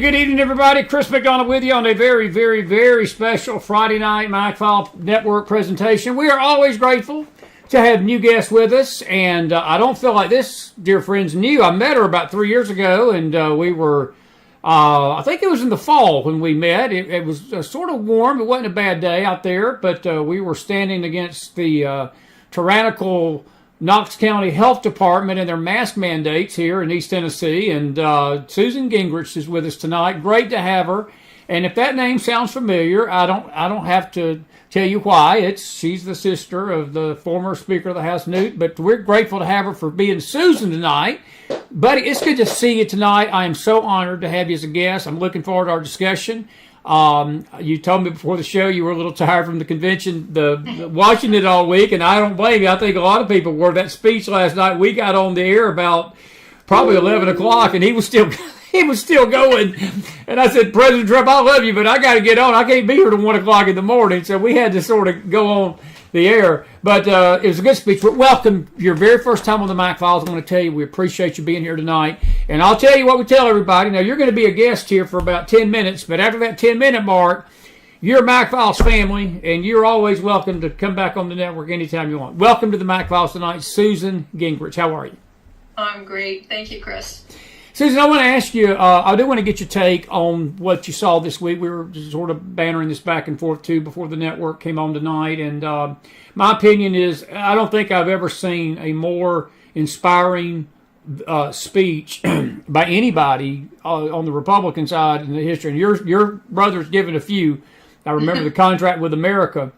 good evening, everybody. Chris McDonald with you on a very, very, very special Friday night McFile Network presentation. We are always grateful to have new guests with us, and I don't feel like this dear friend's new. I met her about 3 years ago, and we were, I think it was in the fall when we met. It was sort of warm. It wasn't a bad day out there, but we were standing against the tyrannical Knox County Health Department and their mask mandates here in East Tennessee. And Susan Gingrich is with us tonight. Great to have her. And if that name sounds familiar, I don't have to tell you why. She's the sister of the former Speaker of the House, Newt. But we're grateful to have her for being Susan tonight. Buddy, it's good to see you tonight. I am so honored to have you as a guest. I'm looking forward to our discussion. You told me before the show you were a little tired from the convention, watching it all week, and I don't blame you. I think a lot of people were. That speech last night, we got on the air about probably 11 o'clock, and he was still going. And I said, President Trump, I love you, but I got to get on. I can't be here till 1 o'clock in the morning, so we had to sort of go on the air. But it was a good speech. But welcome, your very first time on the McFiles. I want to tell you we appreciate you being here tonight. And I'll tell you what we tell everybody. Now, you're going to be a guest here for about 10 minutes, but after that 10-minute mark, you're a McFiles family, and you're always welcome to come back on the network anytime you want. Welcome to the McFiles tonight, Susan Gingrich. How are you? I'm great. Thank you, Chris. Susan, I want to ask you, I do want to get your take on what you saw this week. We were sort of bantering this back and forth, too, before the network came on tonight. And my opinion is I don't think I've ever seen a more inspiring speech by anybody on the Republican side in the history. And your brother's given a few. I remember the contract with America.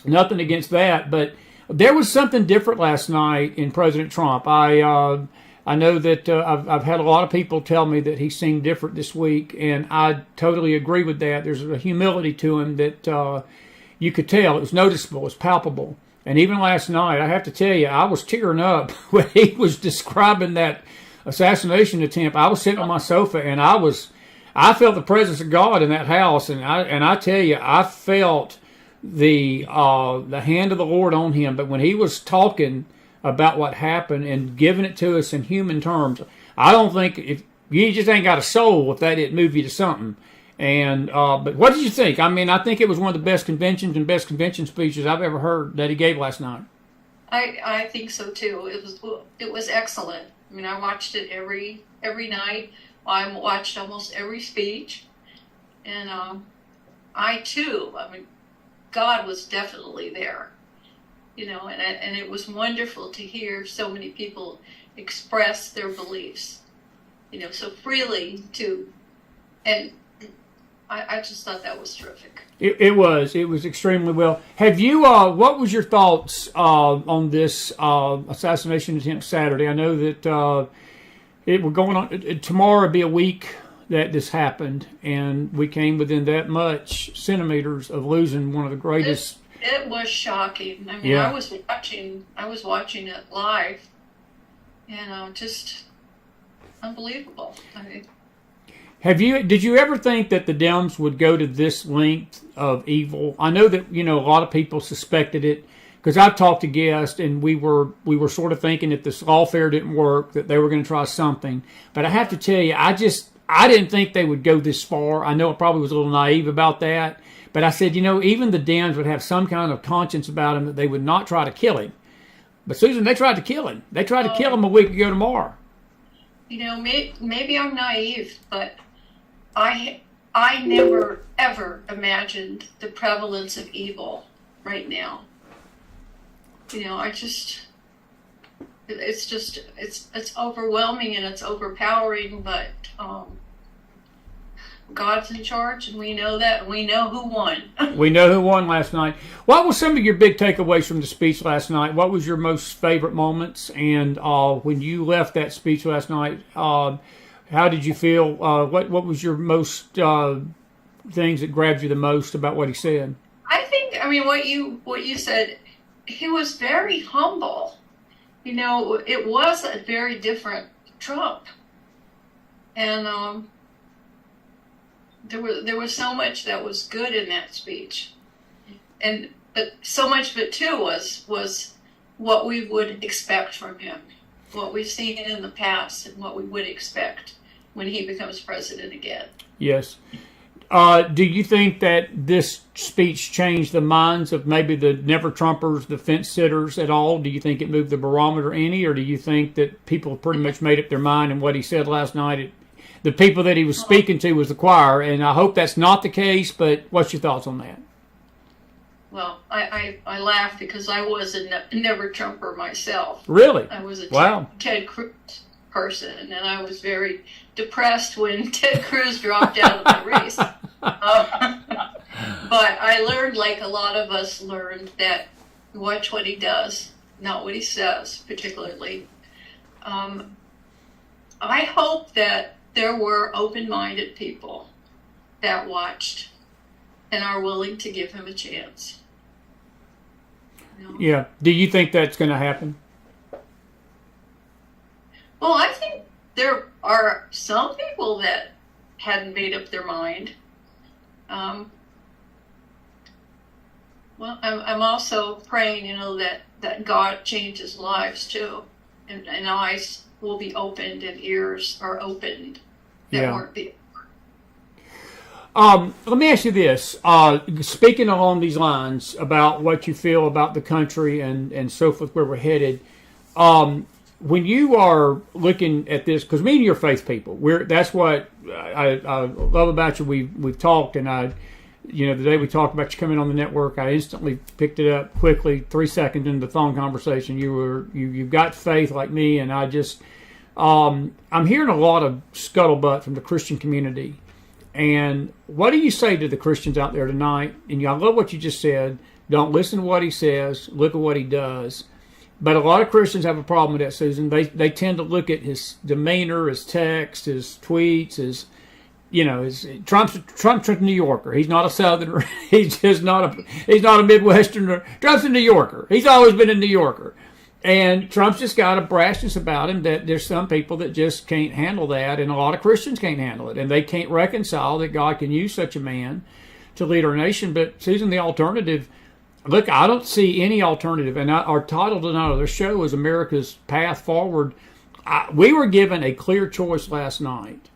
Nothing against that. But there was something different last night in President Trump. I know that I've had a lot of people tell me that he seemed different this week, and I totally agree with that. There's a humility to him that you could tell. It was noticeable. It was palpable. And even last night, I have to tell you, I was tearing up when he was describing that assassination attempt. I was sitting on my sofa, and I felt the presence of God in that house, and I tell you, I felt the hand of the Lord on him. But when he was talking about what happened and giving it to us in human terms, I don't think if you just ain't got a soul if that didn't move you to something. And but what did you think? I mean, I think it was one of the best conventions and best convention speeches I've ever heard that he gave last night. I think so too. It was excellent. I mean, I watched it every night. I watched almost every speech, and I too. I mean, God was definitely there. You know, and it was wonderful to hear so many people express their beliefs, you know, so freely and I just thought that was terrific. It was extremely well. Have you, what was your thoughts on this assassination attempt Saturday? I know that we're going on, tomorrow will be a week that this happened, and we came within that much centimeters of losing one of the greatest. It was shocking. I mean, yeah. I was watching it live, and just unbelievable. I mean, did you ever think that the Dems would go to this length of evil? I know that, you know, a lot of people suspected it, because I've talked to guests, and we were sort of thinking if this lawfare didn't work, that they were going to try something. But I have to tell you, I didn't think they would go this far. I know it probably was a little naive about that. But I said, you know, even the Dems would have some kind of conscience about him that they would not try to kill him. But Susan, they tried to kill him. They tried to kill him a week ago tomorrow. You know, maybe I'm naive, but I never, ever imagined the prevalence of evil right now. You know, it's overwhelming and it's overpowering, but God's in charge, and we know that, and we know who won. We know who won last night. What was some of your big takeaways from the speech last night? What was your most favorite moments? And when you left that speech last night, how did you feel? What was your most things that grabbed you the most about what he said? I mean, what you said, he was very humble. You know, it was a very different Trump, and there was so much that was good in that speech, but so much of it too was what we would expect from him, what we've seen in the past, and what we would expect. when he becomes president again. Yes. Do you think that this speech changed the minds of maybe the never-Trumpers, the fence-sitters at all? Do you think it moved the barometer any, or do you think that people pretty much made up their mind and what he said last night, the people that he was speaking to was the choir? And I hope that's not the case, but what's your thoughts on that? Well, I laugh because I was a never-Trumper myself. Really? I was a Wow. Ted Cruz person, and I was very depressed when Ted Cruz dropped out of the race. But I learned, like a lot of us learned, that watch what he does, not what he says, particularly. I hope that there were open-minded people that watched and are willing to give him a chance. You know? Yeah. Do you think that's going to happen? Well, I think there are some people that hadn't made up their mind. Well, I'm also praying, you know, that God changes lives too, and eyes will be opened and ears are opened that weren't being. Let me ask you this. Speaking along these lines about what you feel about the country and so forth, where we're headed, when you are looking at this, because me and you're faith people, that's what I love about you. We've talked, and the day we talked about you coming on the network, I instantly picked it up quickly. 3 seconds into the phone conversation, you've got faith like me, and I just I'm hearing a lot of scuttlebutt from the Christian community. And what do you say to the Christians out there tonight? And I love what you just said. Don't listen to what he says. Look at what he does. But a lot of Christians have a problem with that, Susan. They tend to look at his demeanor, his text, his tweets, Trump's a New Yorker. He's not a Southerner. He's not a Midwesterner. Trump's a New Yorker. He's always been a New Yorker. And Trump's just got a brashness about him that there's some people that just can't handle that, and a lot of Christians can't handle it, and they can't reconcile that God can use such a man to lead our nation. But Susan, the alternative, look, I don't see any alternative, and our title tonight of the show is America's Path Forward. We were given a clear choice last night.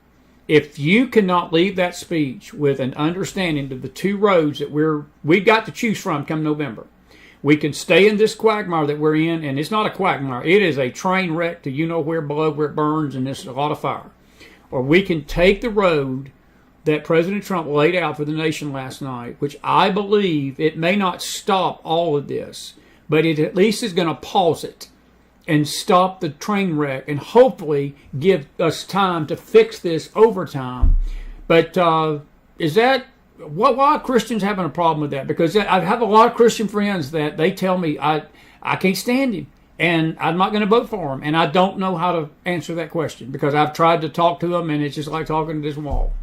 If you cannot leave that speech with an understanding of the two roads that we've got to choose from come November, we can stay in this quagmire that we're in, and it's not a quagmire. It is a train wreck to where below where it burns, and there's a lot of fire. Or we can take the road that President Trump laid out for the nation last night, which I believe it may not stop all of this, but it at least is going to pause it and stop the train wreck and hopefully give us time to fix this over time. But why are Christians having a problem with that? Because I have a lot of Christian friends that they tell me I can't stand him and I'm not going to vote for him, and I don't know how to answer that question because I've tried to talk to them and it's just like talking to this wall.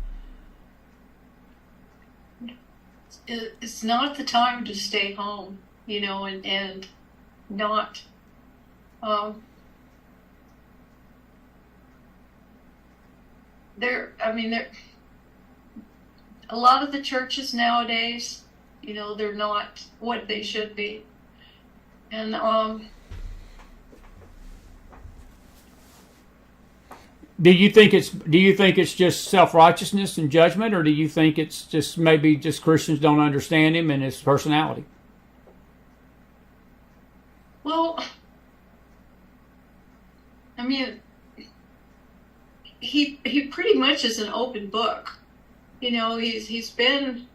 It's not the time to stay home, and not there. A lot of the churches nowadays, they're not what they should be. And do you think it's just self-righteousness and judgment, or do you think it's just maybe just Christians don't understand him and his personality? Well, he pretty much is an open book. He's been,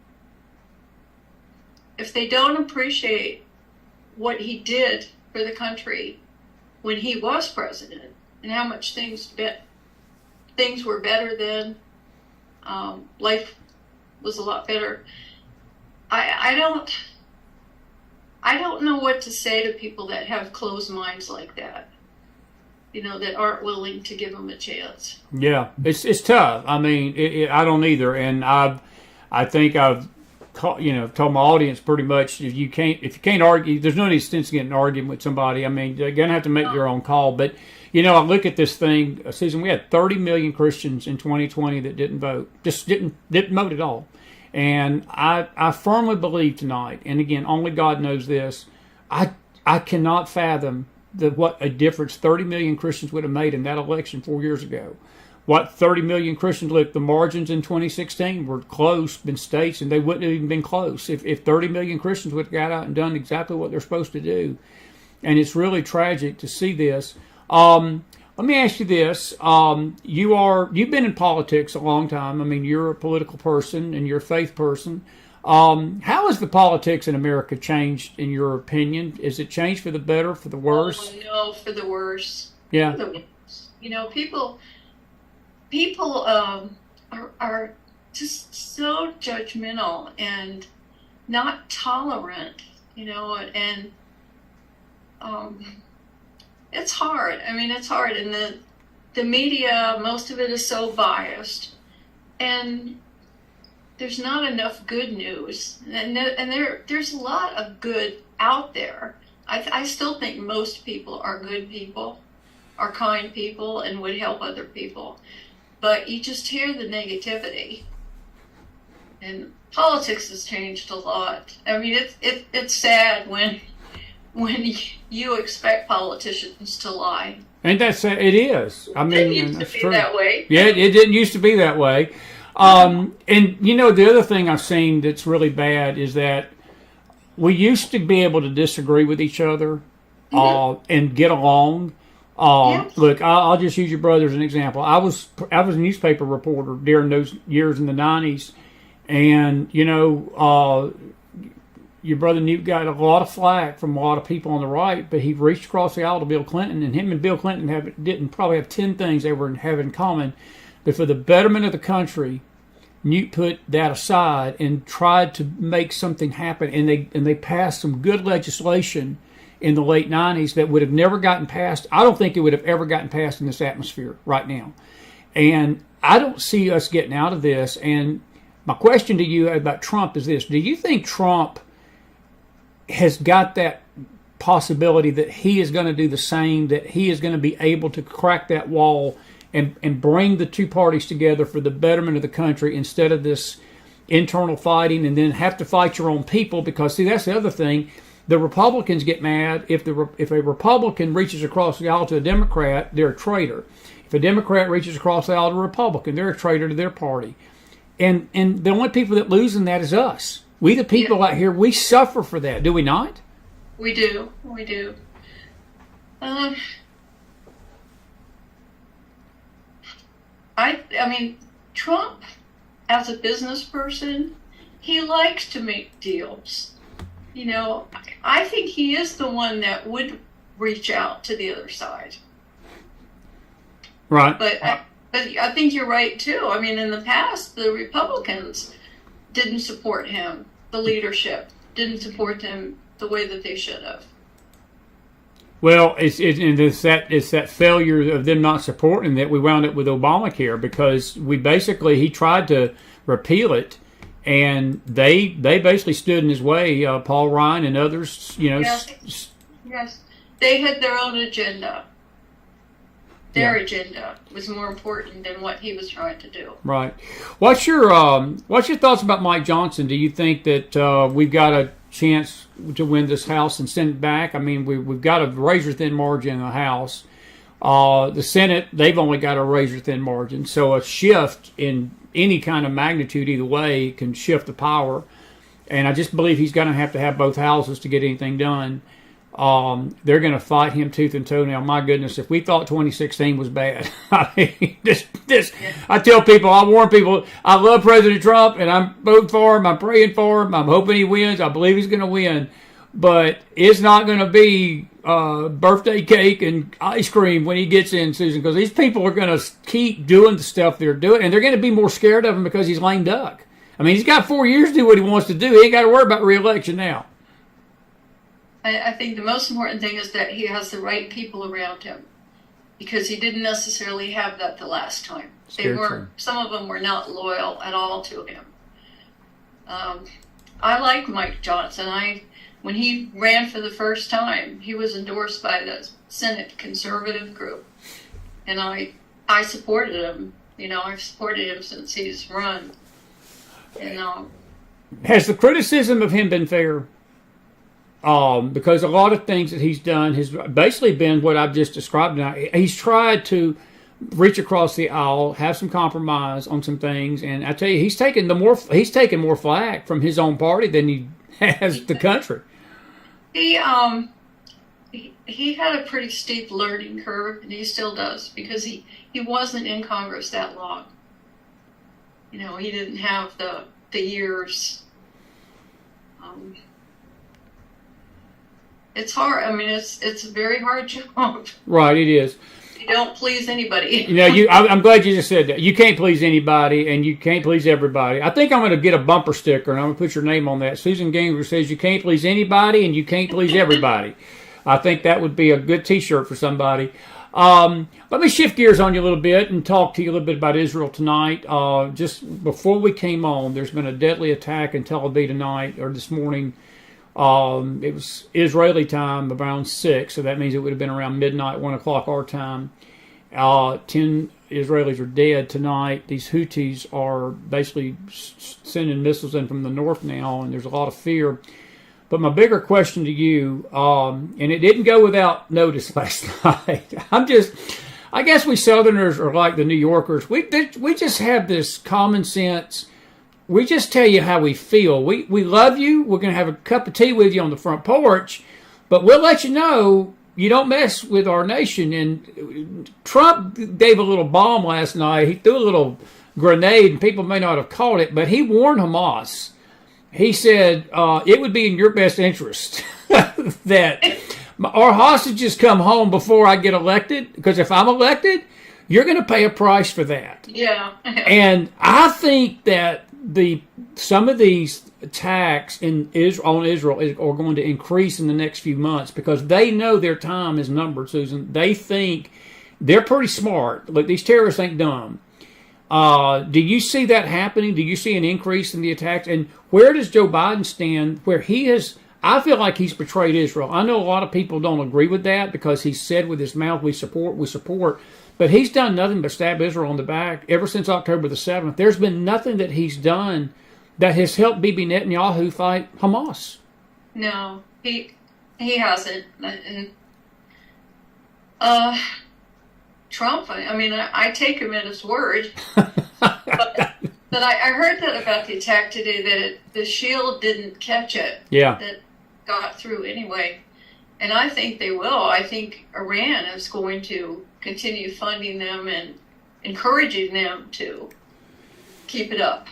if they don't appreciate what he did for the country when he was president and how much things were better then, life was a lot better. I don't know what to say to people that have closed minds like that. That aren't willing to give them a chance. Yeah, it's tough. I don't either, and I think I've told my audience pretty much if you can't argue, there's no sense in getting an argument with somebody. You're gonna have to make your own call. But I look at this thing, Susan. We had 30 million Christians in 2020 that didn't vote, just didn't vote at all, and I firmly believe tonight, and again, only God knows this. I cannot fathom what a difference 30 million Christians would have made in that election 4 years ago. what, 30 million Christians. Look, the margins in 2016 were close in states, and they wouldn't have even been close if 30 million Christians would have got out and done exactly what they're supposed to do. And it's really tragic to see this. Let me ask you this. You've been in politics a long time. I mean, you're a political person and you're a faith person. How has the politics in America changed, in your opinion? Is it changed for the better, for the worse? Oh, no, for the worse. Yeah. For the worse. You know, people are just so judgmental and not tolerant, you know, and it's hard. I mean, it's hard. And the media, most of it is so biased. And there's not enough good news. And there's a lot of good out there. I still think most people are good people, are kind people, and would help other people. But you just hear the negativity. And politics has changed a lot. I mean, it's sad when you expect politicians to lie. Ain't that sad? It is. I mean, it used to be that way. Yeah, it didn't used to be that way. And, you know, the other thing I've seen that's really bad is that we used to be able to disagree with each other and get along. Yes. Look, I'll just use your brother as an example. I was a newspaper reporter during those years in the 90s. And, you know, your brother Newt got a lot of flack from a lot of people on the right, but he reached across the aisle to Bill Clinton, and him and Bill Clinton didn't probably have 10 things they were have in common. But for the betterment of the country, Newt put that aside and tried to make something happen, and they passed some good legislation in the late 90s that would have never gotten passed. I don't think it would have ever gotten passed in this atmosphere right now. And I don't see us getting out of this. And my question to you about Trump is this. Do you think Trump has got that possibility that he is going to do the same, that he is going to be able to crack that wall and bring the two parties together for the betterment of the country instead of this internal fighting and then have to fight your own people? Because, see, that's the other thing. The Republicans get mad if a Republican reaches across the aisle to a Democrat, they're a traitor. If a Democrat reaches across the aisle to a Republican, they're a traitor to their party. And the only people that lose in that is us. We, the people out here, we suffer for that, do we not? We do. We do. I mean, Trump, as a business person, he likes to make deals. You know, I think he is the one that would reach out to the other side. Right. But I think you're right, too. I mean, in the past, the Republicans didn't support him. The leadership didn't support him the way that they should have. Well, it's that failure of them not supporting that we wound up with Obamacare, because he tried to repeal it, and they basically stood in his way. Paul Ryan and others, you know. Yes. They had their own agenda. Their agenda was more important than what he was trying to do. Right. What's your thoughts about Mike Johnson? Do you think that we've got a chance to win this House and send it back? I mean, we've got a razor-thin margin in the House. The Senate, they've only got a razor-thin margin. So a shift in any kind of magnitude either way can shift the power. And I just believe he's going to have both houses to get anything done. They're going to fight him tooth and toe. Now, my goodness, if we thought 2016 was bad, I mean, I tell people, I warn people, I love President Trump, and I'm voting for him, I'm praying for him, I'm hoping he wins, I believe he's going to win, but it's not going to be birthday cake and ice cream when he gets in, Susan, because these people are going to keep doing the stuff they're doing, and they're going to be more scared of him because he's lame duck. I mean, he's got 4 years to do what he wants to do. He ain't got to worry about re-election now. I think the most important thing is that he has the right people around him, because he didn't necessarily have that the last time. Some of them were not loyal at all to him. I like Mike Johnson. When he ran for the first time, he was endorsed by the Senate conservative group, and I supported him. You know, I've supported him since he's run. And has the criticism of him been fair? Because a lot of things that he's done has basically been what I've just described now. He's tried to reach across the aisle, have some compromise on some things. And I tell you, he's taking more flack from his own party than he has the country. He had a pretty steep learning curve, and he still does, because he wasn't in Congress that long. You know, he didn't have the years. It's hard. I mean, it's a very hard job. Right, it is. You don't please anybody. You know, I'm glad you just said that. You can't please anybody, and you can't please everybody. I think I'm going to get a bumper sticker, and I'm going to put your name on that. Susan Gingrich says you can't please anybody, and you can't please everybody. I think that would be a good T-shirt for somebody. Let me shift gears on you a little bit and talk to you a little bit about Israel tonight. Just before we came on, there's been a deadly attack in Tel Aviv tonight, or this morning. It was Israeli time around 6, so that means it would have been around midnight, 1 o'clock our time. 10 Israelis are dead tonight. These Houthis are basically sending missiles in from the north now, and there's a lot of fear. But my bigger question to you, and it didn't go without notice last night. I guess we Southerners are like the New Yorkers. We just have this common sense. We just tell you how we feel. We love you. We're going to have a cup of tea with you on the front porch, but we'll let you know you don't mess with our nation. And Trump gave a little bomb last night. He threw a little grenade, and people may not have caught it, but he warned Hamas. He said it would be in your best interest that our hostages come home before I get elected, because if I'm elected, you're going to pay a price for that. Yeah. And I think that some of these attacks on Israel are going to increase in the next few months, because they know their time is numbered, Susan. They think they're pretty smart. Look, these terrorists ain't dumb. Do you see that happening? Do you see an increase in the attacks? And where does Joe Biden stand? I feel like he's betrayed Israel. I know a lot of people don't agree with that, because he said with his mouth, we support. But he's done nothing but stab Israel in the back ever since October the 7th. There's been nothing that he's done that has helped Bibi Netanyahu fight Hamas. No, he hasn't. And, Trump, I mean, I take him at his word. but I heard that about the attack today, that the shield didn't catch it. Yeah. That got through anyway. And I think they will. I think Iran is going to continue funding them and encouraging them to keep it up.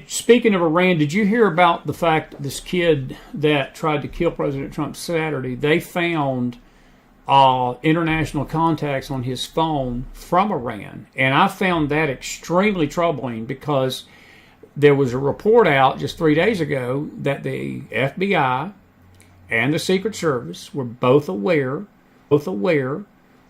Speaking of Iran, did you hear about the fact that this kid that tried to kill President Trump Saturday, they found international contacts on his phone from Iran? And I found that extremely troubling, because there was a report out just 3 days ago that the FBI and the Secret Service were both aware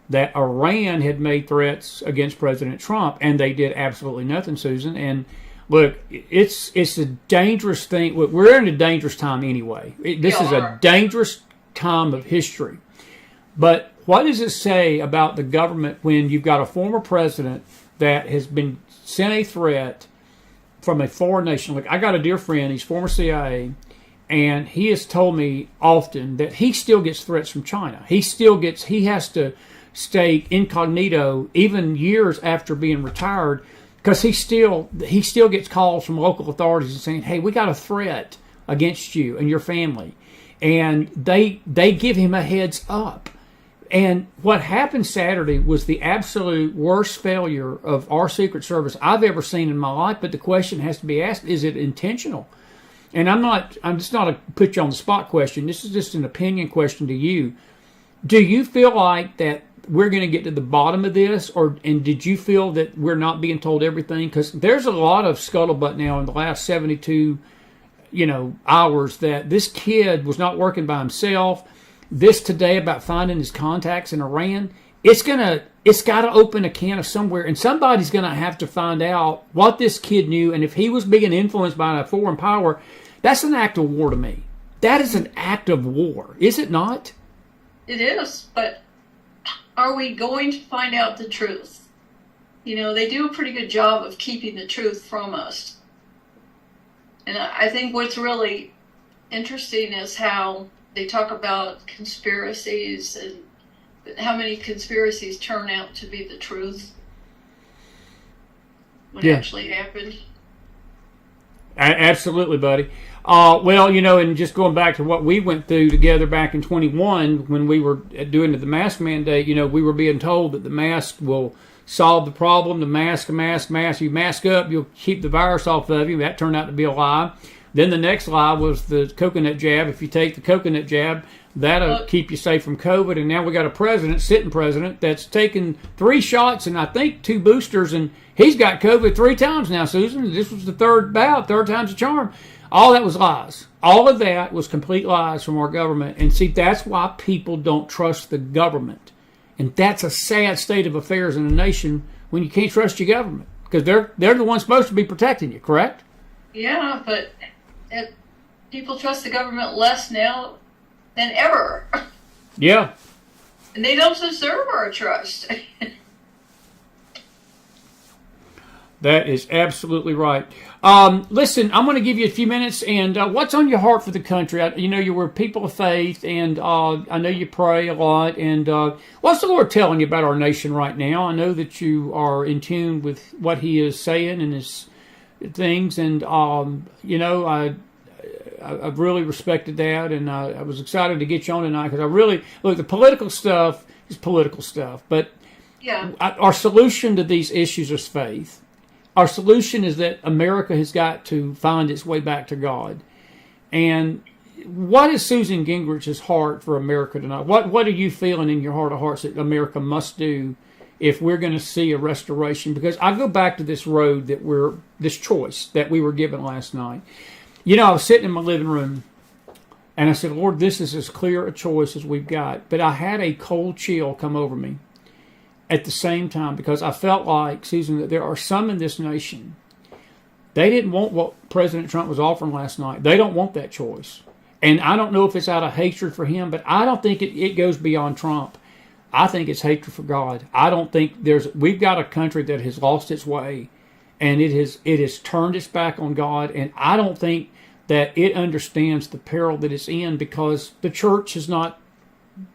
that Iran had made threats against President Trump, and they did absolutely nothing, Susan. And look, it's a dangerous thing. We're in a dangerous time anyway. This is a dangerous time of history. But what does it say about the government when you've got a former president that has been sent a threat from a foreign nation? Look, I got a dear friend, he's former CIA, and he has told me often that he still gets threats from China. He has to stay incognito even years after being retired, because he still gets calls from local authorities and saying, hey, we got a threat against you and your family. And they give him a heads up. And what happened Saturday was the absolute worst failure of our Secret Service I've ever seen in my life. But the question has to be asked, is it intentional? And I'm just not a put you on the spot question. This is just an opinion question to you. Do you feel like that we're going to get to the bottom of this, and did you feel that we're not being told everything? Because there's a lot of scuttlebutt now in the last 72, hours that this kid was not working by himself. This today about finding his contacts in Iran, it's got to open a can of somewhere, and somebody's going to have to find out what this kid knew. And if he was being influenced by a foreign power, that's an act of war to me. That is an act of war, is it not? It is, but are we going to find out the truth? They do a pretty good job of keeping the truth from us. And I think what's really interesting is how they talk about conspiracies and how many conspiracies turn out to be the truth when it actually happened. Absolutely, buddy. Well, and just going back to what we went through together back in 21 when we were doing the mask mandate, we were being told that the mask will solve the problem. The mask. You mask up, you'll keep the virus off of you. That turned out to be a lie. Then the next lie was the coconut jab. If you take the coconut jab, that'll keep you safe from COVID. And now we got a sitting president, that's taken 3 shots and I think 2 boosters, and he's got COVID 3 times now, Susan. This was the third time's a charm. All that was lies. All of that was complete lies from our government. And see, that's why people don't trust the government. And that's a sad state of affairs in a nation when you can't trust your government, because they're the ones supposed to be protecting you, correct? Yeah, but people trust the government less now than ever. Yeah. And they don't deserve our trust. That is absolutely right. Listen, I'm going to give you a few minutes, and what's on your heart for the country? You were people of faith, and I know you pray a lot. And what's the Lord telling you about our nation right now? I know that you are in tune with what He is saying and His things, and I've really respected that, and I was excited to get you on tonight because I really look. The political stuff is political stuff, but yeah, our solution to these issues is faith. Our solution is that America has got to find its way back to God. And what is Susan Gingrich's heart for America tonight? What are you feeling in your heart of hearts that America must do if we're going to see a restoration? Because I go back to this road this choice that we were given last night. I was sitting in my living room and I said, Lord, this is as clear a choice as we've got. But I had a cold chill come over me at the same time, because I felt like, Susan, that there are some in this nation, they didn't want what President Trump was offering last night. They don't want that choice. And I don't know if it's out of hatred for him, but I don't think it goes beyond Trump. I think it's hatred for God. I don't think we've got a country that has lost its way, and it has turned its back on God, and I don't think that it understands the peril that it's in, because the church has not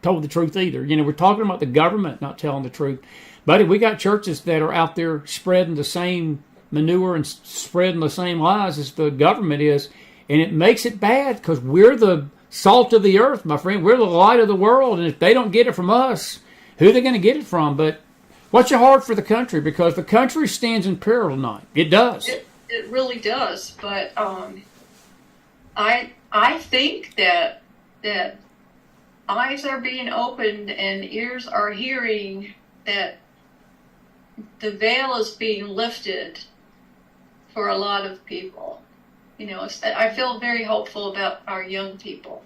told the truth either. We're talking about the government not telling the truth. Buddy, we got churches that are out there spreading the same manure and spreading the same lies as the government is, and it makes it bad because we're the salt of the earth, my friend. We're the light of the world, and if they don't get it from us, who are they going to get it from? But what's your heart for the country? Because the country stands in peril tonight. It does. It really does. But I think that eyes are being opened and ears are hearing, that the veil is being lifted for a lot of people. I feel very hopeful about our young people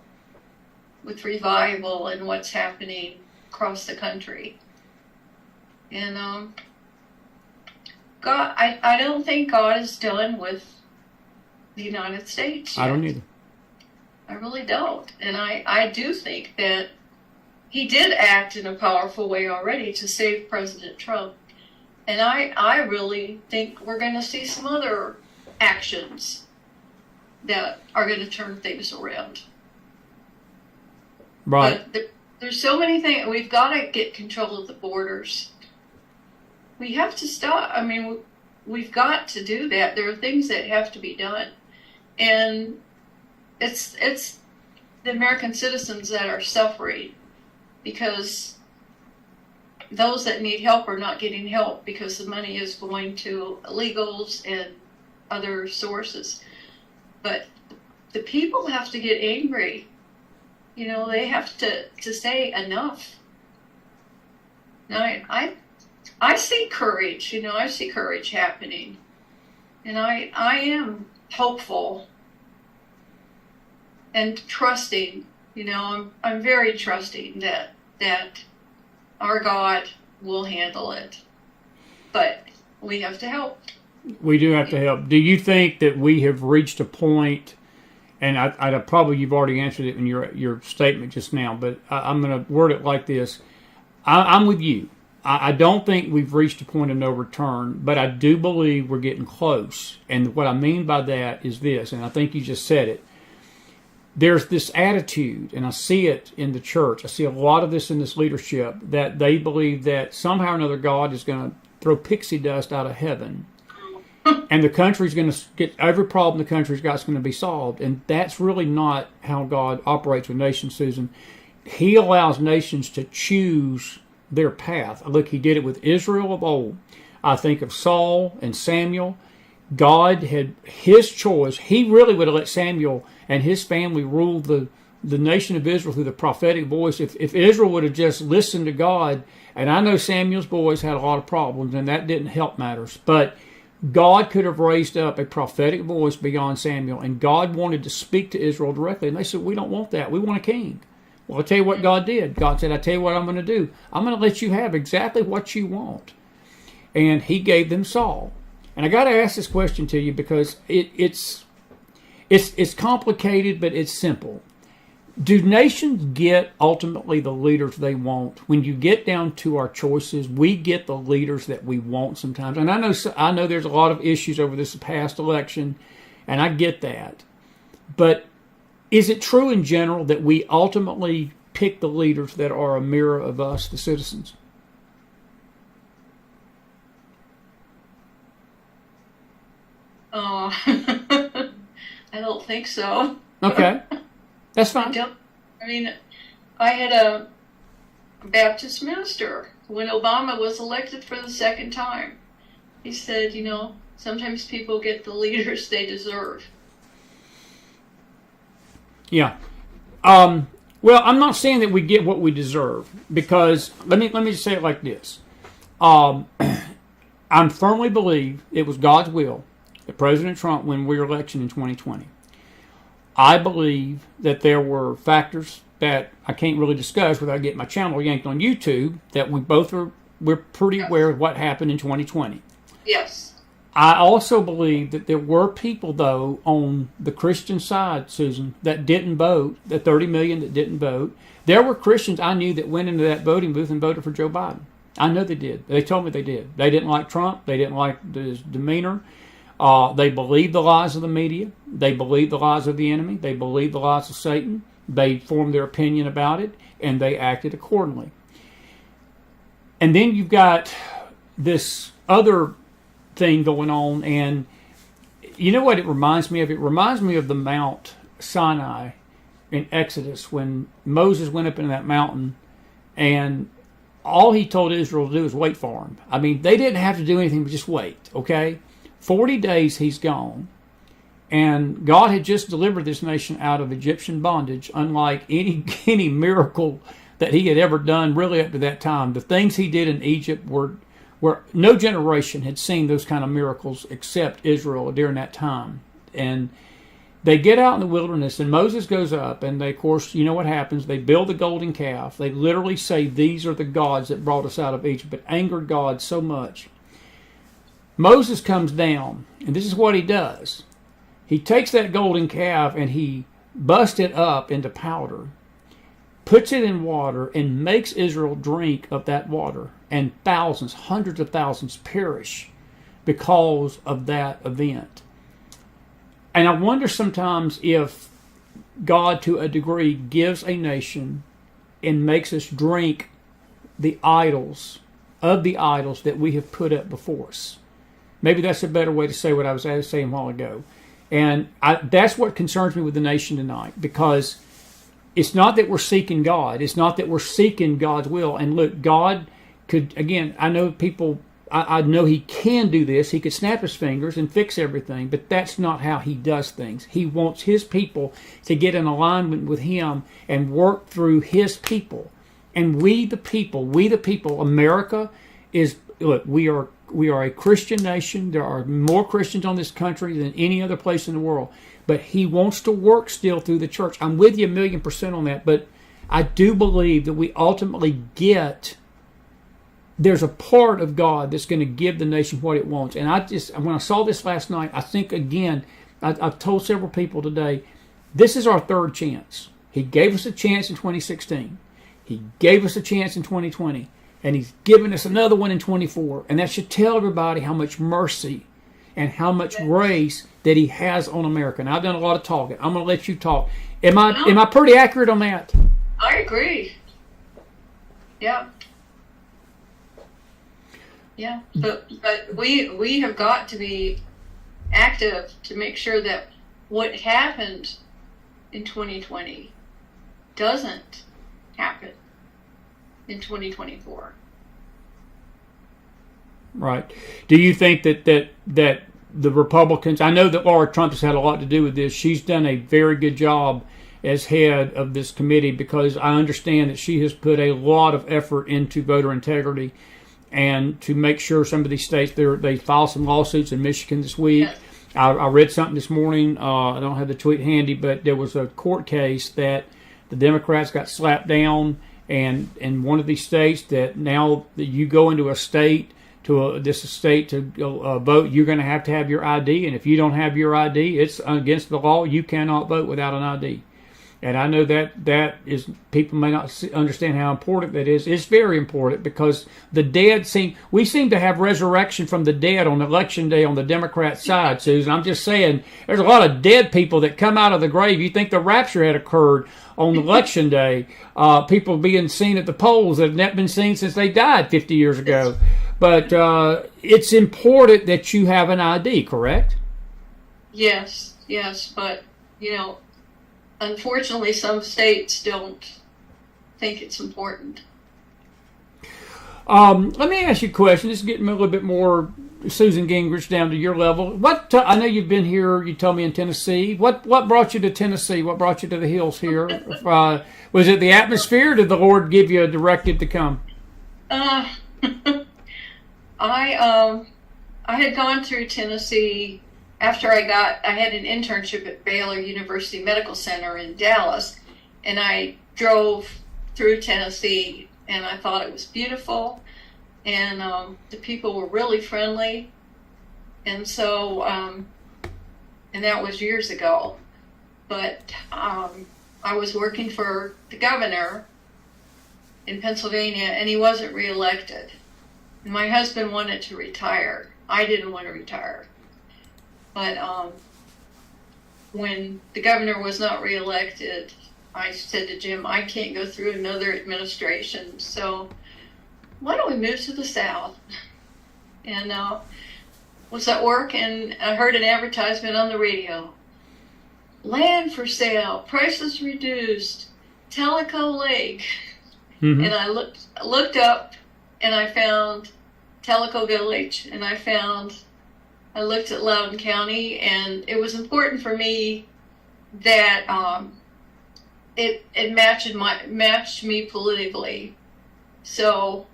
with revival and what's happening across the country. And God, I don't think God is done with the United States yet. I don't either. I really don't. And I do think that he did act in a powerful way already to save President Trump. And I really think we're going to see some other actions that are going to turn things around. Right. But there's so many things. We've got to get control of the borders. We have to stop. I mean, we've got to do that. There are things that have to be done. And it's the American citizens that are suffering, because those that need help are not getting help because the money is going to illegals and other sources. But the people have to get angry. They have to say enough. Now, I see courage. I see courage happening. And I am hopeful and trusting. I'm very trusting that our God will handle it. But we have to help. We do have to help. Do you think that we have reached a point, and I probably you've already answered it in your statement just now, but I'm going to word it like this. I'm with you. I don't think we've reached a point of no return, but I do believe we're getting close. And what I mean by that is this, and I think you just said it. there's this attitude, and I see it in the church. I see a lot of this in this leadership, that they believe that somehow or another God is going to throw pixie dust out of heaven, and the country's going to get every problem the country's got is going to be solved. And that's really not how God operates with nations, Susan. He allows nations to choose their path. Look, he did it with Israel of old. I think of Saul and Samuel. God had his choice. He really would have let Samuel and his family rule the nation of Israel through the prophetic voice. If Israel would have just listened to God, and I know Samuel's boys had a lot of problems, and that didn't help matters, but God could have raised up a prophetic voice beyond Samuel, and God wanted to speak to Israel directly, and they said, we don't want that. We want a king. Well, I'll tell you what God did. God said, I tell you what I'm going to do. I'm going to let you have exactly what you want. And he gave them Saul. And I got to ask this question to you because it's complicated, but it's simple. Do nations get ultimately the leaders they want? When you get down to our choices, we get the leaders that we want sometimes. And I know there's a lot of issues over this past election, and I get that. But is it true in general that we ultimately pick the leaders that are a mirror of us, the citizens? Oh, I don't think so. Okay. That's fine. I had a Baptist minister when Obama was elected for the second time. He said, sometimes people get the leaders they deserve. Yeah. Well, I'm not saying that we get what we deserve, because let me just say it like this. I firmly believe it was God's will that President Trump win re-election in 2020. I believe that there were factors that I can't really discuss without getting my channel yanked on YouTube, that we're pretty aware of what happened in 2020. Yes. I also believe that there were people, though, on the Christian side, Susan, that didn't vote, the 30 million that didn't vote. There were Christians I knew that went into that voting booth and voted for Joe Biden. I know they did. They told me they did. They didn't like Trump. They didn't like his demeanor. They believed the lies of the media. They believed the lies of the enemy. They believed the lies of Satan. They formed their opinion about it, and they acted accordingly. And then you've got this other thing going on, and you know what it reminds me of? It reminds me of the Mount Sinai in Exodus, when Moses went up into that mountain, and all he told Israel to do was wait for him. I mean, they didn't have to do anything but just wait, okay? 40 days he's gone, and God had just delivered this nation out of Egyptian bondage, unlike any miracle that he had ever done really up to that time. The things he did in Egypt were no generation had seen those kind of miracles except Israel during that time. And they get out in the wilderness, and Moses goes up, and they, of course, you know what happens. They build the golden calf. They literally say, these are the gods that brought us out of Egypt, but angered God so much. Moses comes down, and this is what he does. He takes that golden calf and he busts it up into powder, puts it in water, and makes Israel drink of that water. And thousands, hundreds of thousands perish because of that event. And I wonder sometimes if God, to a degree, gives a nation and makes us drink the idols that we have put up before us. Maybe that's a better way to say what I was saying a while ago. And that's what concerns me with the nation tonight, because it's not that we're seeking God. It's not that we're seeking God's will. And look, God could, again, I know people, I know he can do this. He could snap his fingers and fix everything, but that's not how he does things. He wants his people to get in alignment with him and work through his people. And we the people, America is, look, we are a Christian nation. There are more Christians on this country than any other place in the world. But he wants to work still through the church. I'm with you 1,000,000% on that. But I do believe that we ultimately there's a part of God that's going to give the nation what it wants. And when I saw this last night, I think, again, I've told several people today, this is our third chance. He gave us a chance in 2016. He gave us a chance in 2020. And he's given us another one in 24. And that should tell everybody how much mercy and how much grace that he has on America. Now, I've done a lot of talking. I'm going to let you talk. Am I pretty accurate on that? I agree. Yeah. Yeah, but we have got to be active to make sure that what happened in 2020 doesn't happen in 2024. Right. Do you think that the Republicans, I know that Laura Trump has had a lot to do with this. She's done a very good job as head of this committee, because I understand that she has put a lot of effort into voter integrity and to make sure some of these states, they filed some lawsuits in Michigan this week. Yes. I read something this morning. I don't have the tweet handy, but there was a court case that the Democrats got slapped down, and in one of these states that now that you go into a state to vote, you're going to have your ID, and if you don't have your ID, it's against the law. You cannot vote without an ID. And I know that is, people may not understand how important that is. It's very important, because the dead we seem to have resurrection from the dead on election day on the Democrat side, Susan. I'm just saying, there's a lot of dead people that come out of the grave. You think the rapture had occurred on election day. People being seen at the polls that have not been seen since they died 50 years ago. But it's important that you have an ID, correct? Yes, but, unfortunately, some states don't think it's important. Let me ask you a question. This is getting a little bit more Susan Gingrich down to your level. I know you've been here, you told me, in Tennessee. What brought you to Tennessee? What brought you to the hills here? Was it the atmosphere, or did the Lord give you a directive to come? I had gone through Tennessee after I had an internship at Baylor University Medical Center in Dallas, and I drove through Tennessee, and I thought it was beautiful, and the people were really friendly, and so, and that was years ago, but I was working for the governor in Pennsylvania, and he wasn't reelected. My husband wanted to retire. I didn't want to retire. But when the governor was not reelected, I said to Jim, I can't go through another administration, so why don't we move to the South? And was at work, and I heard an advertisement on the radio. Land for sale, prices reduced, Tellico Lake. Mm-hmm. And I looked up, and I found Tellico Village, and I looked at Loudoun County, and it was important for me that it matched me politically. So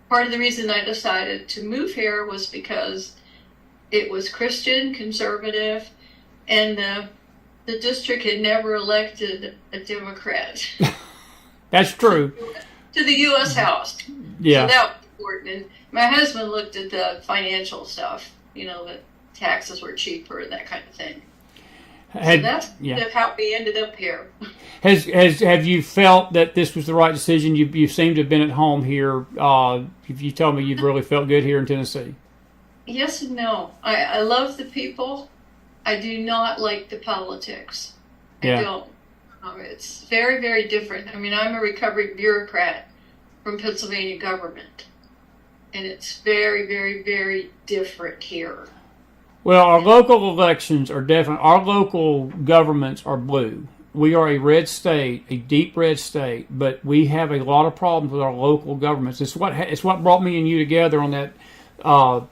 part of the reason I decided to move here was because it was Christian, conservative, and the district had never elected a Democrat. That's true. To the U.S. House. Yeah. So that was important. And my husband looked at the financial stuff, that taxes were cheaper and that kind of thing. So that's how we ended up here. Have you felt that this was the right decision? You seem to have been at home here. You told me you've really felt good here in Tennessee. Yes and no. I love the people. I do not like the politics. I don't. It's very, very different. I mean, I'm a recovered bureaucrat from Pennsylvania government, and it's very, very, very different here. Well, our local elections are different. Our local governments are blue. We are a red state, a deep red state, but we have a lot of problems with our local governments. It's what brought me and you together on that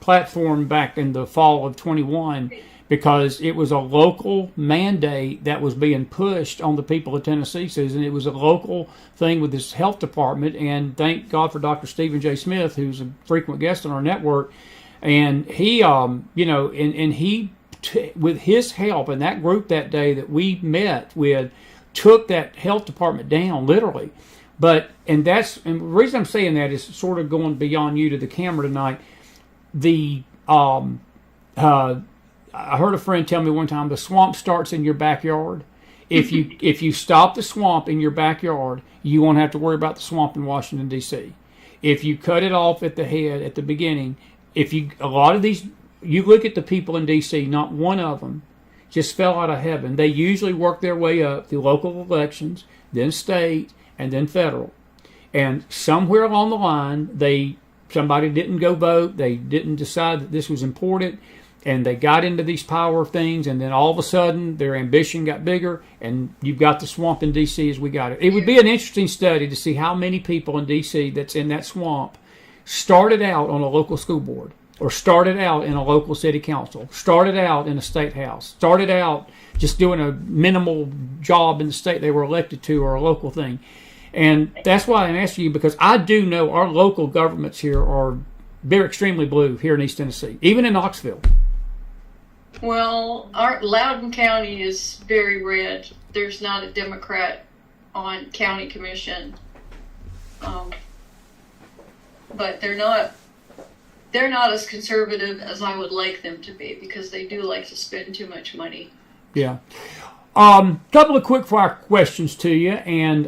platform back in the fall of 21. Because it was a local mandate that was being pushed on the people of Tennessee, Susan. It was a local thing with this health department, and thank God for Dr. Stephen J. Smith, who's a frequent guest on our network. And he, with his help and that group that day that we met with, took that health department down, literally. And the reason I'm saying that is sort of going beyond you to the camera tonight. I heard a friend tell me one time, the swamp starts in your backyard. If you stop the swamp in your backyard, you won't have to worry about the swamp in Washington, D.C. If you cut it off at the head, at the beginning, you look at the people in D.C., not one of them just fell out of heaven. They usually work their way up through local elections, then state, and then federal. And somewhere along the line, somebody didn't go vote. They didn't decide that this was important, and they got into these power things. And then all of a sudden, their ambition got bigger, and you've got the swamp in D.C. as we got it. It would be an interesting study to see how many people in D.C. that's in that swamp started out on a local school board, or started out in a local city council, started out in a state house, started out just doing a minimal job in the state they were elected to, or a local thing. And that's why I'm asking you, because I do know our local governments here they're extremely blue here in East Tennessee, even in Knoxville. Well, our Loudoun County is very red. There's not a Democrat on county commission, but they're not as conservative as I would like them to be, because they do like to spend too much money. Yeah. Couple of quick fire questions to you, and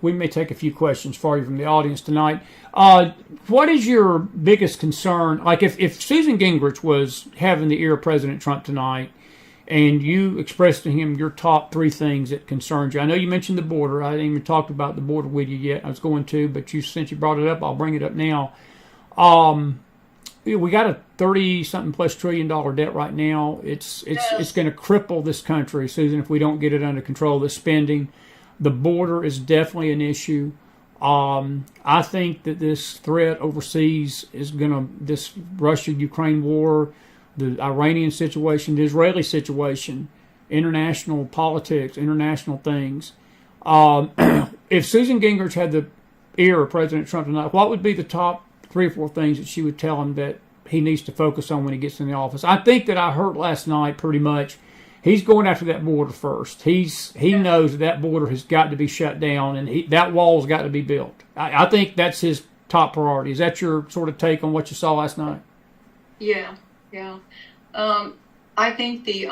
we may take a few questions for you from the audience tonight. What is your biggest concern? Like if Susan Gingrich was having the ear of President Trump tonight, and you expressed to him your top 3 things that concerned you. I know you mentioned the border. I didn't even talk about the border with you yet. I was going to, but since you brought it up, I'll bring it up now. We got a 30-something plus $1 trillion debt right now. It's going to cripple this country, Susan, if we don't get it under control. The spending, the border is definitely an issue. I think that this threat overseas is this Russia-Ukraine war, the Iranian situation, the Israeli situation, international politics, international things. If Susan Gingrich had the ear of President Trump tonight, what would be the top 3 or 4 things that she would tell him that he needs to focus on when he gets in the office? I think that I heard last night pretty much he's going after that border first. He knows that border has got to be shut down, and that wall's got to be built. I think that's his top priority. Is that your sort of take on what you saw last night? Yeah. I think the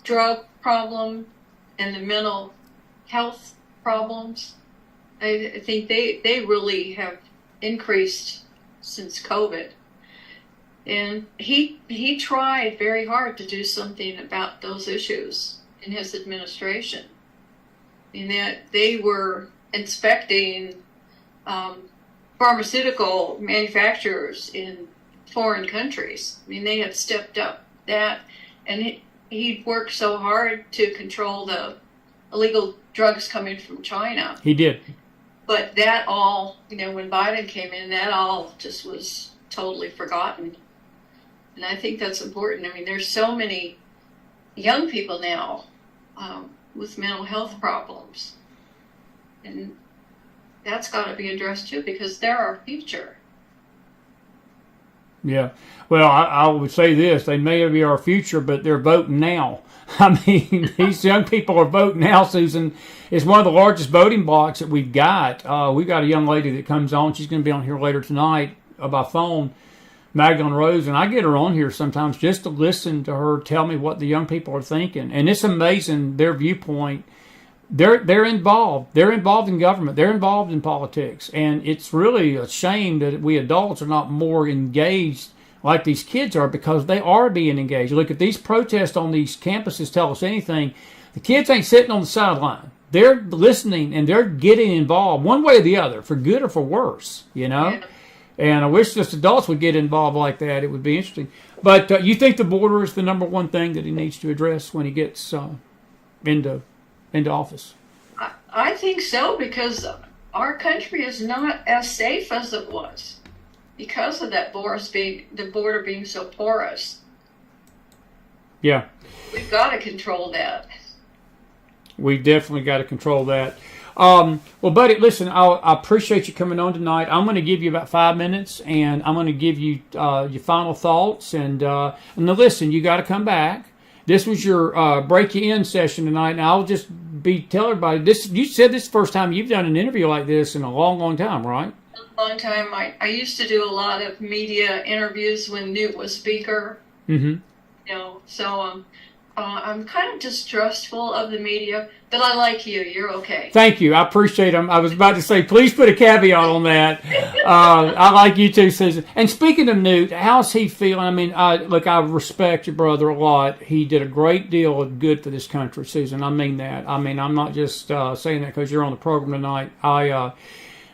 drug problem and the mental health problems, I think they really have increased since COVID. And he tried very hard to do something about those issues in his administration. In that they were inspecting pharmaceutical manufacturers in foreign countries. I mean, they have stepped up that, and he worked so hard to control the illegal drugs coming from China. He did. But that all, when Biden came in, that all just was totally forgotten. And I think that's important. I mean, there's so many young people now with mental health problems. And that's got to be addressed too, because they're our future. Yeah. Well, I would say this. They may be our future, but they're voting now. I mean, these young people are voting now, Susan. It's one of the largest voting blocks that we've got. We've got a young lady that comes on. She's going to be on here later tonight by phone, Magdalene Rose, and I get her on here sometimes just to listen to her tell me what the young people are thinking. And it's amazing, their viewpoint. They're involved. They're involved in government. They're involved in politics. And it's really a shame that we adults are not more engaged like these kids are, because they are being engaged. Look, if these protests on these campuses tell us anything, the kids ain't sitting on the sideline. They're listening and they're getting involved one way or the other, for good or for worse, Yeah. And I wish just adults would get involved like that. It would be interesting. But you think the border is the number one thing that he needs to address when he gets into office? I think so, because our country is not as safe as it was because of that the border being so porous. Yeah. We've got to control that. We definitely got to control that. Well, buddy, listen, I appreciate you coming on tonight. I'm going to give you about 5 minutes, and I'm going to give you your final thoughts. And now, listen, you got to come back. This was your break you in session tonight, and I'll just tell everybody this. You said this is the first time you've done an interview like this in a long, long time, right? A long time. I used to do a lot of media interviews when Newt was speaker. Mm-hmm. So I'm kind of distrustful of the media, but I like you. You're okay. Thank you. I appreciate them. I was about to say, please put a caveat on that. I like you too, Susan. And speaking of Newt, how's he feeling? I mean, look, I respect your brother a lot. He did a great deal of good for this country, Susan. I mean that. I mean, I'm not just saying that because you're on the program tonight.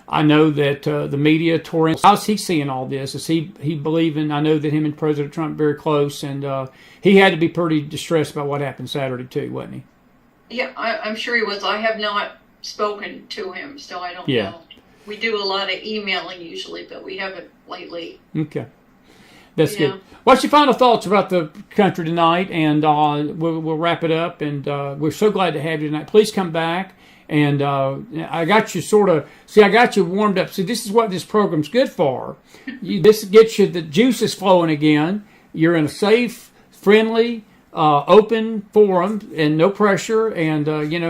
I know that the media tore in. How's he seeing all this? Is he believing? I know that him and President Trump are very close, and he had to be pretty distressed about what happened Saturday too, wasn't he? Yeah, I'm sure he was. I have not spoken to him, so I don't know. We do a lot of emailing usually, but we haven't lately. Okay. That's good. What's your final thoughts about the country tonight? And we'll wrap it up. And we're so glad to have you tonight. Please come back. And I got you I got you warmed up. See, this is what this program's good for. This gets you the juices flowing again. You're in a safe, friendly, open forum and no pressure, and,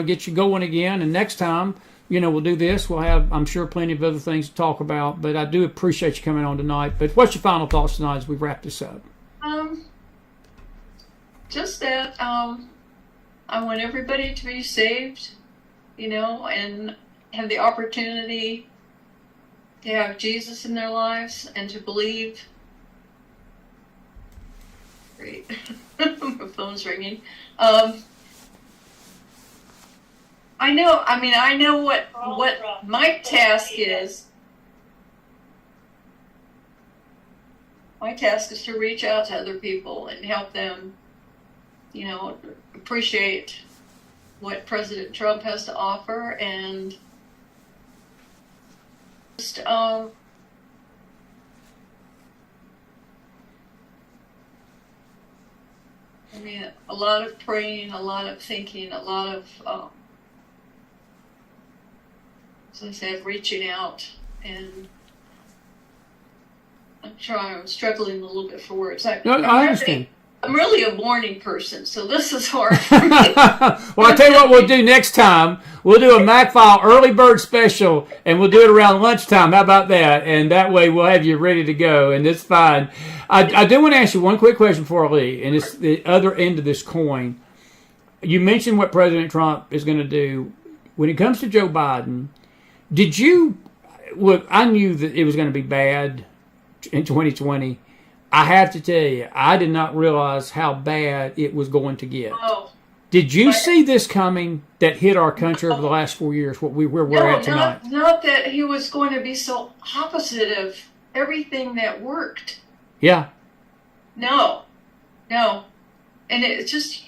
get you going again. And next time, we'll do this. We'll have, I'm sure, plenty of other things to talk about. But I do appreciate you coming on tonight. But what's your final thoughts tonight as we wrap this up? Just that I want everybody to be saved. And have the opportunity to have Jesus in their lives and to believe. Great. My phone's ringing. I know what my task is. My task is to reach out to other people and help them, appreciate what President Trump has to offer, and just a lot of praying, a lot of thinking, a lot of as I said, reaching out, and I'm struggling a little bit for words. I understand. I'm really a morning person, so this is hard for me. Well, I'll tell you what we'll do next time. We'll do a McFile early bird special, and we'll do it around lunchtime. How about that? And that way we'll have you ready to go, and it's fine. I do want to ask you one quick question before I leave, and it's the other end of this coin. You mentioned what President Trump is going to do. When it comes to Joe Biden, look, I knew that it was going to be bad in 2020. I have to tell you, I did not realize how bad it was going to get. Oh, did you see this coming that hit our country over the last 4 years, where we're at tonight? Not that he was going to be so opposite of everything that worked. Yeah. No. And it's just,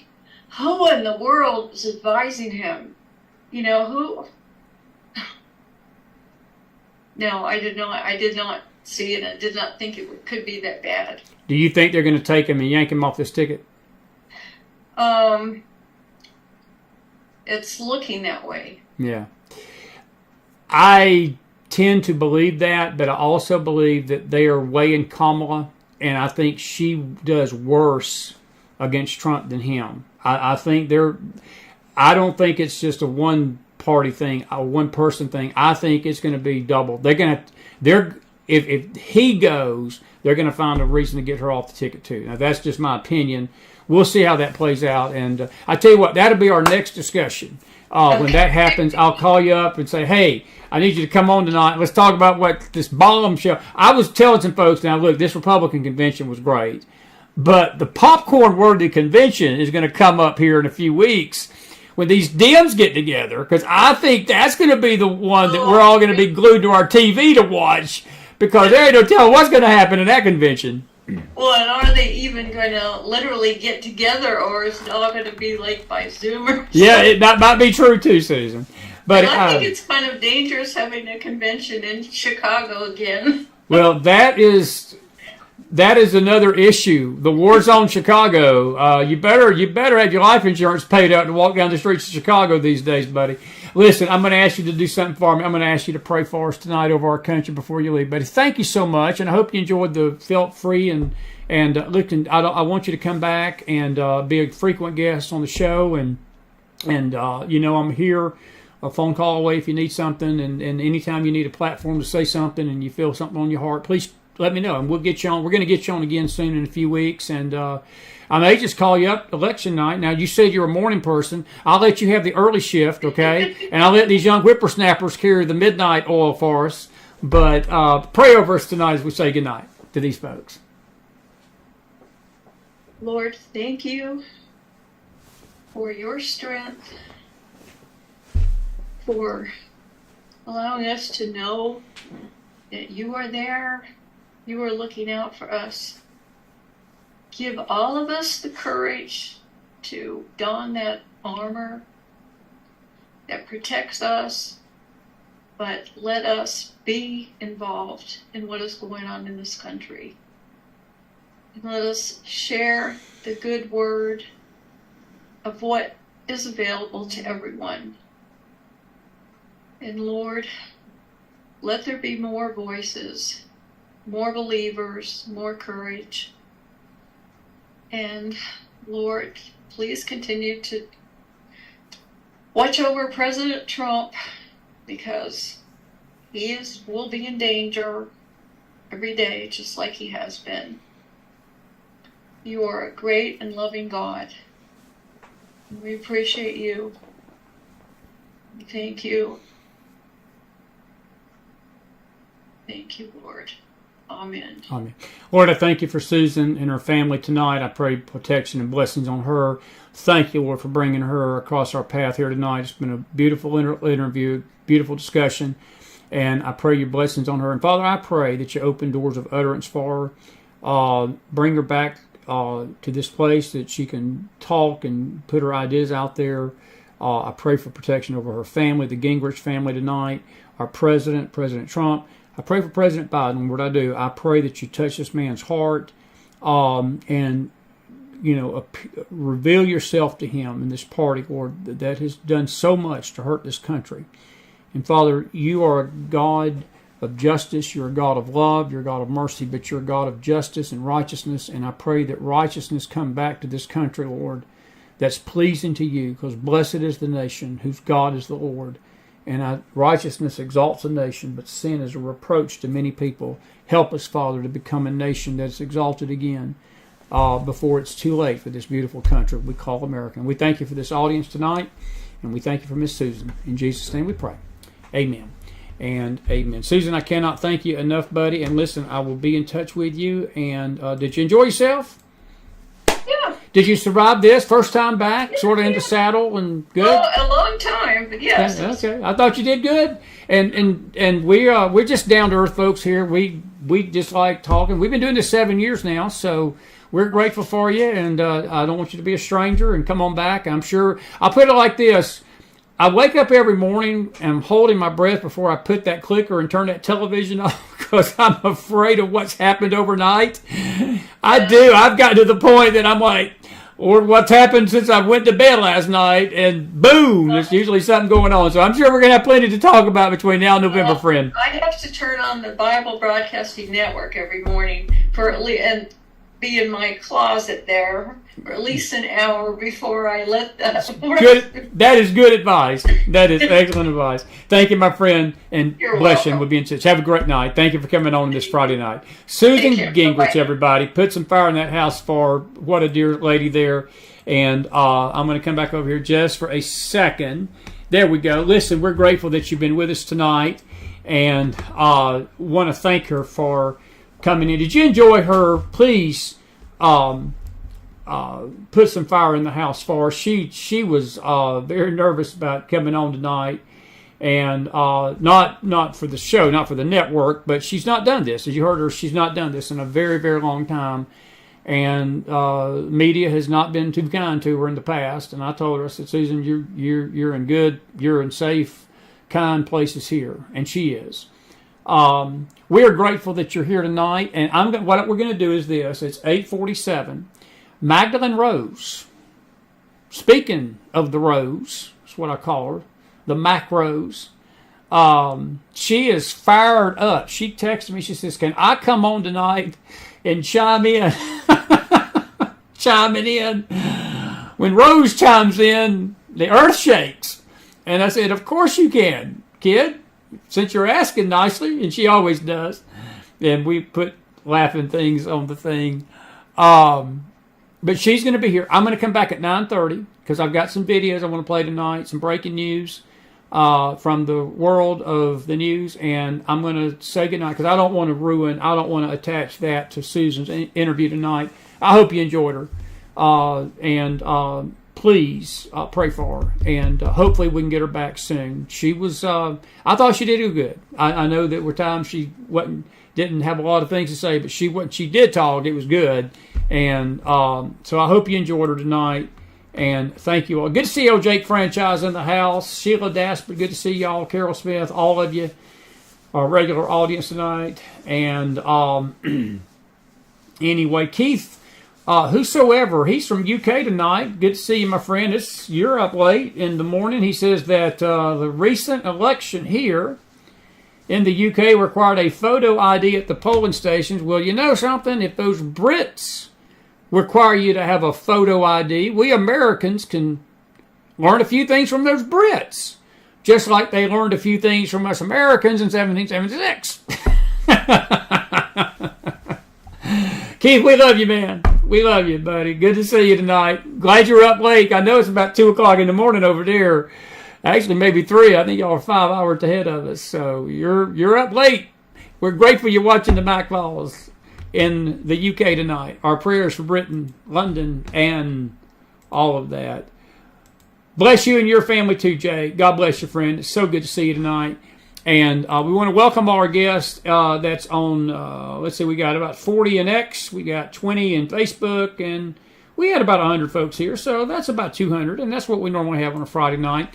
who in the world was advising him? Who? No, I did not see it. I did not think it could be that bad. Do you think they're going to take him and yank him off this ticket? It's looking that way. Yeah. I tend to believe that, but I also believe that they are weighing Kamala, and I think she does worse against Trump than him. I think I don't think it's just a one-party thing, a one-person thing. I think it's going to be double. If he goes, they're going to find a reason to get her off the ticket too. Now, that's just my opinion. We'll see how that plays out. And I tell you what, that'll be our next discussion. When that happens, I'll call you up and say, hey, I need you to come on tonight. Let's talk about what this bombshell. I was telling some folks, now, look, this Republican convention was great. But the popcorn-worthy convention is going to come up here in a few weeks when these Dems get together, because I think that's going to be the one that we're all going to be glued to our TV to watch, because there ain't no telling what's going to happen in that convention. Well, and are they even going to literally get together, or is it all going to be like by Zoom or something? Yeah, that might be true too, Susan. But I think it's kind of dangerous having a convention in Chicago again. Well, that is another issue. The war zone Chicago. You better have your life insurance paid up to walk down the streets of Chicago these days, buddy. Listen, I'm going to ask you to do something for me. I'm going to ask you to pray for us tonight over our country before you leave, buddy. Thank you so much, and I hope you enjoyed the Felt Free. And listen, I want you to come back and be a frequent guest on the show. And I'm here, a phone call away if you need something, and anytime you need a platform to say something and you feel something on your heart, please let me know, and we'll get you on. We're going to get you on again soon in a few weeks, and I may just call you up election night. Now, you said you're a morning person. I'll let you have the early shift, okay? And I'll let these young whippersnappers carry the midnight oil for us. But pray over us tonight as we say goodnight to these folks. Lord, thank you for your strength, for allowing us to know that you are there, you are looking out for us. Give all of us the courage to don that armor that protects us, but let us be involved in what is going on in this country. And let us share the good word of what is available to everyone. And Lord, let there be more voices, more believers, more courage. And Lord, please continue to watch over President Trump, because he will be in danger every day, just like he has been. You are a great and loving God. And we appreciate you. Thank you. Thank you, Lord. Amen. Amen. Lord, I thank you for Susan and her family tonight. I pray protection and blessings on her. Thank you, Lord, for bringing her across our path here tonight. It's been a beautiful interview, beautiful discussion, and I pray your blessings on her. And Father, I pray that you open doors of utterance for her. Bring her back to this place that she can talk and put her ideas out there. I pray for protection over her family, the Gingrich family tonight, our president, President Trump. I pray for President Biden. What I do, I pray that you touch this man's heart and, reveal yourself to him in this party, Lord, that has done so much to hurt this country. And Father, you are a God of justice. You're a God of love. You're a God of mercy, but you're a God of justice and righteousness. And I pray that righteousness come back to this country, Lord, that's pleasing to you, because blessed is the nation whose God is the Lord. And righteousness exalts a nation, but sin is a reproach to many people. Help us, Father, to become a nation that's exalted again before it's too late for this beautiful country we call America. And we thank you for this audience tonight, and we thank you for Miss Susan. In Jesus' name we pray. Amen and amen. Susan, I cannot thank you enough, buddy. And listen, I will be in touch with you. And did you enjoy yourself? Yeah. Did you survive this first time back, sort of in the saddle and good? Well, a long time, but yes. Okay, I thought you did good. And we're just down to earth folks here. We just like talking. We've been doing this 7 years now, so we're grateful for you. And I don't want you to be a stranger. And come on back. I'm sure I'll put it like this. I wake up every morning and I'm holding my breath before I put that clicker and turn that television off, because I'm afraid of what's happened overnight. I do. I've gotten to the point that I'm like, or what's happened since I went to bed last night, and boom, there's usually something going on. So I'm sure we're going to have plenty to talk about between now and November, friend. I have to turn on the Bible Broadcasting Network every morning for at least, and be in my closet there for at least an hour before I let that work. Good. That is good advice. That is excellent advice. Thank you, my friend, and You're bless you. welcome. We'll be in touch. Have a great night. Thank you for coming on this Friday night. Susan Take care. Gingrich, Bye-bye. everybody. Put some fire in that house for what a dear lady there. And I'm going to come back over here just for a second. There we go. Listen, we're grateful that you've been with us tonight, and want to thank her for coming in. Did you enjoy her? Please put some fire in the house for her. She was very nervous about coming on tonight, and not for the show, not for the network, but she's not done this. As you heard her, she's not done this in a very, very long time, and media has not been too kind to her in the past. And I told her, I said, Susan, you're in good, you're in safe, kind places here, and she is. We are grateful that you're here tonight, and what we're going to do is this. It's 8:47. Magdalene Rose. Speaking of the Rose, that's what I call her, the Mac Rose. She is fired up. She texted me. She says, "Can I come on tonight and chime in?" Chiming in. When Rose chimes in, the earth shakes. And I said, "Of course you can, kid, since you're asking nicely," and she always does. And we put laughing things on the thing. But she's going to be here. I'm going to come back at 9:30 because I've got some videos I want to play tonight, some breaking news from the world of the news, and I'm going to say goodnight because I don't want to attach that to Susan's interview tonight. I hope you enjoyed her, and please pray for her, and hopefully we can get her back soon. She was, I thought she did good. I know that were times she didn't have a lot of things to say, but she did talk. It was good. And so I hope you enjoyed her tonight. And thank you all. Good to see old Jake Franchise in the house. Sheila Dasper, good to see y'all. Carol Smith, all of you, our regular audience tonight. And anyway, Keith, whosoever, he's from UK tonight. Good to see you, my friend. You're up late in the morning. He says that the recent election here in the UK required a photo ID at the polling stations. Well, you know something? If those Brits require you to have a photo ID, we Americans can learn a few things from those Brits, just like they learned a few things from us Americans in 1776. Keith, we love you, man. We love you, buddy. Good to see you tonight. Glad you're up late. I know it's about 2 o'clock in the morning over there. Actually, maybe 3. I think y'all are 5 hours ahead of us. So you're up late. We're grateful you're watching the McFiles in the UK tonight. Our prayers for Britain, London, and all of that. Bless you and your family too, Jay. God bless you, friend. It's so good to see you tonight. And we want to welcome our guest that's on, let's see, we got about 40 in X. We got 20 in Facebook. And we had about 100 folks here. So that's about 200. And that's what we normally have on a Friday night.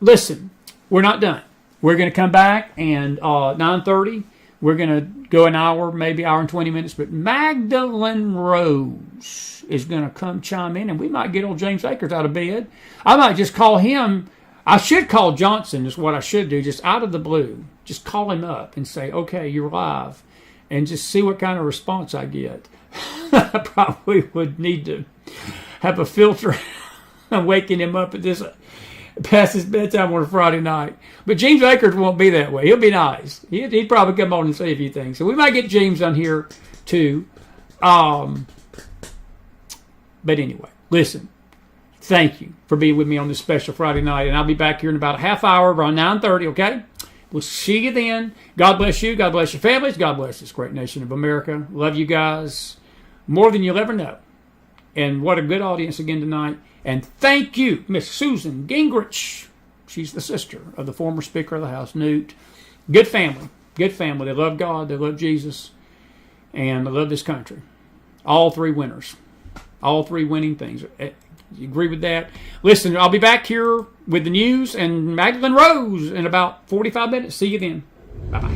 Listen, we're not done. We're going to come back and 9:30. We're going to go an hour, maybe hour and 20 minutes. But Magdalene Rose is going to come chime in, and we might get old James Akers out of bed. I might just call him. I should call Johnson is what I should do, just out of the blue. Just call him up and say, okay, you're live, and just see what kind of response I get. I probably would need to have a filter waking him up at this past his bedtime on a Friday night. But James Akers won't be that way. He'll be nice. He'd probably come on and say a few things. So we might get James on here too. But anyway, listen. Thank you for being with me on this special Friday night. And I'll be back here in about a half hour, around 9:30, okay? We'll see you then. God bless you. God bless your families. God bless this great nation of America. Love you guys more than you'll ever know. And what a good audience again tonight. And thank you, Miss Susan Gingrich. She's the sister of the former Speaker of the House, Newt. Good family. Good family. They love God. They love Jesus. And they love this country. All 3 winners. All 3 winning things. You agree with that? Listen, I'll be back here with the news and Magdalene Rose in about 45 minutes. See you then. Bye-bye.